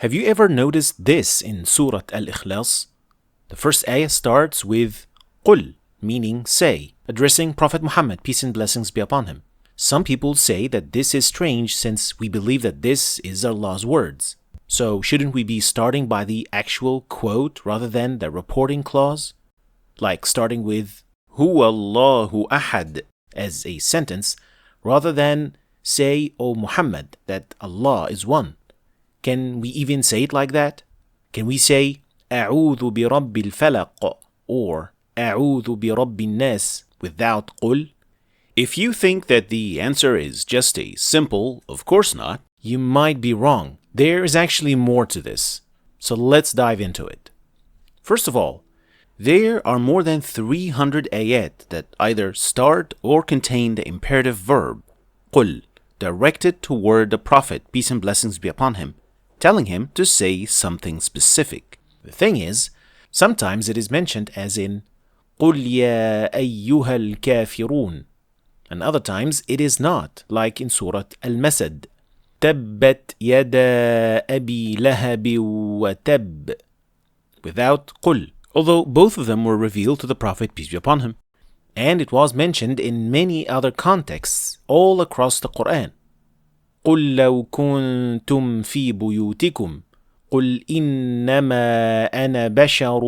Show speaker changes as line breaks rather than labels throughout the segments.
Have you ever noticed this in Surah Al-Ikhlaas? The first ayah starts with قُل, meaning say, addressing Prophet Muhammad, peace and blessings be upon him. Some people say that this is strange since we believe that this is Allah's words. So shouldn't we be starting by the actual quote rather than the reporting clause? Like starting with Huwa Allahu Ahad as a sentence rather than say, O Muhammad, that Allah is one. Can we even say it like that? Can we say أعوذ برب الفلق or أعوذ برب الناس without قل? If you think that the answer is just a simple, of course not, you might be wrong. There is actually more to this. So let's dive into it. First of all, there are more than 300 ayat that either start or contain the imperative verb قل, directed toward the Prophet, peace and blessings be upon him, telling him to say something specific. The thing is, sometimes it is mentioned as in قُلْ يَا أَيُّهَا الْكَافِرُونَ, and other times it is not, like in Surah Al-Masad, تَبَّتْ يَدَا أَبِي لَهَبٍ وَتَبٍّ, without قُلْ, although both of them were revealed to the Prophet, peace be upon him. And it was mentioned in many other contexts all across the Qur'an. قُلْ لَوْ كُنْتُمْ فِي بُيُوتِكُمْ قُلْ إِنَّمَا أَنَا بَشَرٌ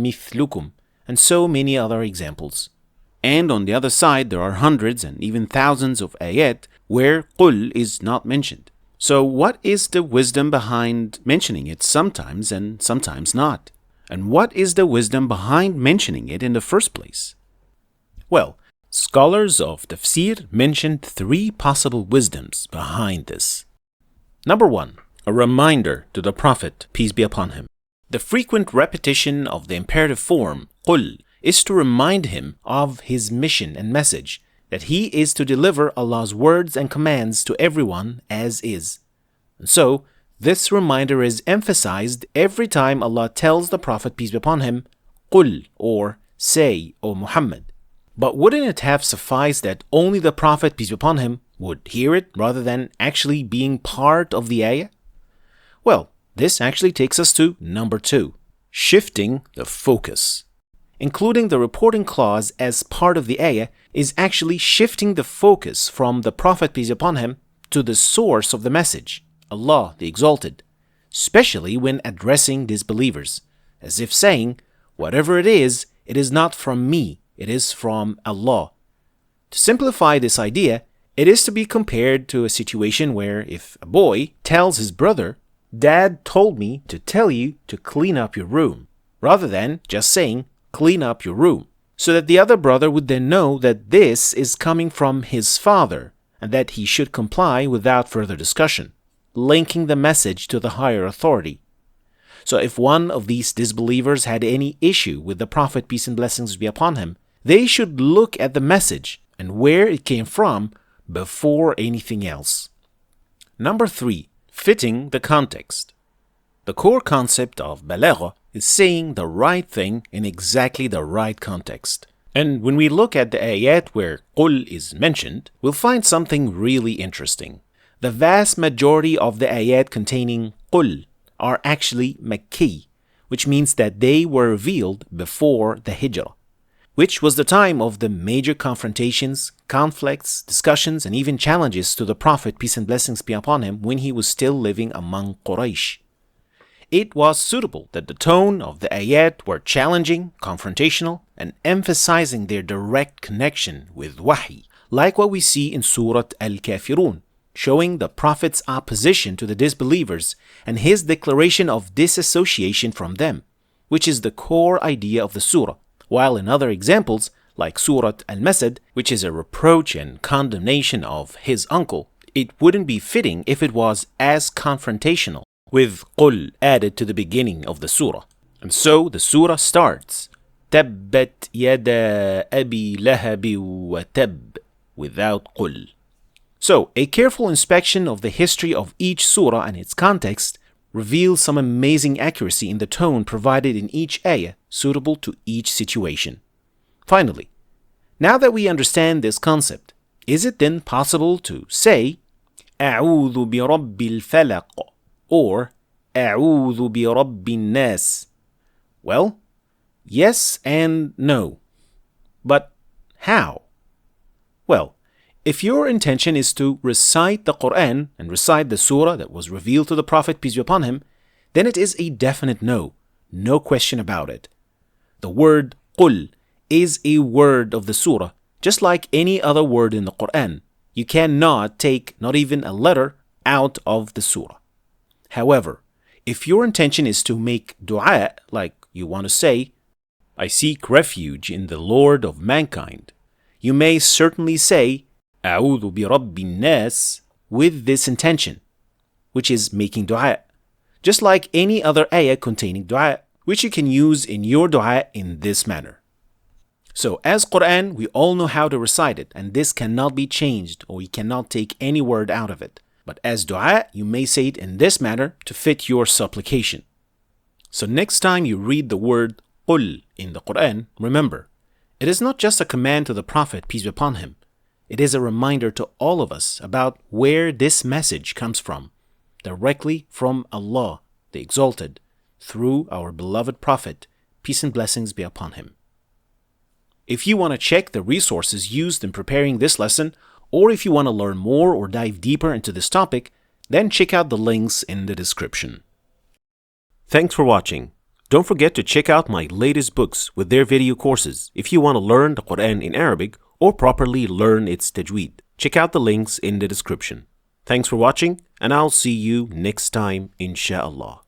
مِثْلُكُمْ, and so many other examples. And on the other side, there are hundreds and even thousands of ayat where قُلْ is not mentioned. So what is the wisdom behind mentioning it sometimes and sometimes not? And what is the wisdom behind mentioning it in the first place? Well, scholars of Tafsir mentioned 3 possible wisdoms behind this. Number 1, a reminder to the Prophet, peace be upon him. The frequent repetition of the imperative form, قُل, is to remind him of his mission and message, that he is to deliver Allah's words and commands to everyone as is. And so, this reminder is emphasized every time Allah tells the Prophet, peace be upon him, قُل, or say, O Muhammad. But wouldn't it have sufficed that only the Prophet, peace be upon him, would hear it rather than actually being part of the ayah? Well, this actually takes us to number 2, shifting the focus. Including the reporting clause as part of the ayah is actually shifting the focus from the Prophet, peace be upon him, to the source of the message, Allah the Exalted, especially when addressing disbelievers, as if saying, whatever it is not from me, it is from Allah. To simplify this idea, it is to be compared to a situation where if a boy tells his brother, Dad told me to tell you to clean up your room, rather than just saying, clean up your room, so that the other brother would then know that this is coming from his father and that he should comply without further discussion, linking the message to the higher authority. So if one of these disbelievers had any issue with the Prophet, peace and blessings be upon him, they should look at the message and where it came from before anything else. Number 3, fitting the context. The core concept of Balaghah is saying the right thing in exactly the right context. And when we look at the ayat where قُل is mentioned, we'll find something really interesting. The vast majority of the ayat containing قُل are actually Makki, which means that they were revealed before the Hijrah, which was the time of the major confrontations, conflicts, discussions, and even challenges to the Prophet, peace and blessings be upon him, when he was still living among Quraysh. It was suitable that the tone of the ayat were challenging, confrontational, and emphasizing their direct connection with wahi, like what we see in Surah Al-Kafirun, showing the Prophet's opposition to the disbelievers and his declaration of disassociation from them, which is the core idea of the surah, while in other examples, like Surah Al-Masad, which is a reproach and condemnation of his uncle, it wouldn't be fitting if it was as confrontational, with قُل added to the beginning of the surah. And so the surah starts, تَبَّتْ يَدَا أَبِي لَهَبٍ وَتَبٍّ, without قُل. So a careful inspection of the history of each surah and its context reveals some amazing accuracy in the tone provided in each ayah suitable to each situation. Finally, now that we understand this concept, is it then possible to say أعوذ برب الفلق or أعوذ برب الناس? Well, yes and no. But how? Well, if your intention is to recite the Qur'an and recite the surah that was revealed to the Prophet, peace be upon him, then it is a definite no. No question about it. The word قُل is a word of the surah, just like any other word in the Qur'an. You cannot take not even a letter out of the surah. However, if your intention is to make dua, like you want to say, I seek refuge in the Lord of mankind, you may certainly say, أعوذ برب الناس with this intention, which is making dua, just like any other ayah containing dua, which you can use in your dua in this manner. So as Qur'an, we all know how to recite it, and this cannot be changed, or you cannot take any word out of it. But as dua, you may say it in this manner to fit your supplication. So next time you read the word قُل in the Qur'an, remember, it is not just a command to the Prophet, peace be upon him. It is a reminder to all of us about where this message comes from, directly from Allah, the Exalted, through our beloved Prophet, peace and blessings be upon him. If you want to check the resources used in preparing this lesson, or if you want to learn more or dive deeper into this topic, then check out the links in the description. Thanks for watching. Don't forget to check out my latest books with their video courses if you want to learn the Qur'an in Arabic or properly learn its Tajweed. Check out the links in the description. Thanks for watching, and I'll see you next time, insha'Allah.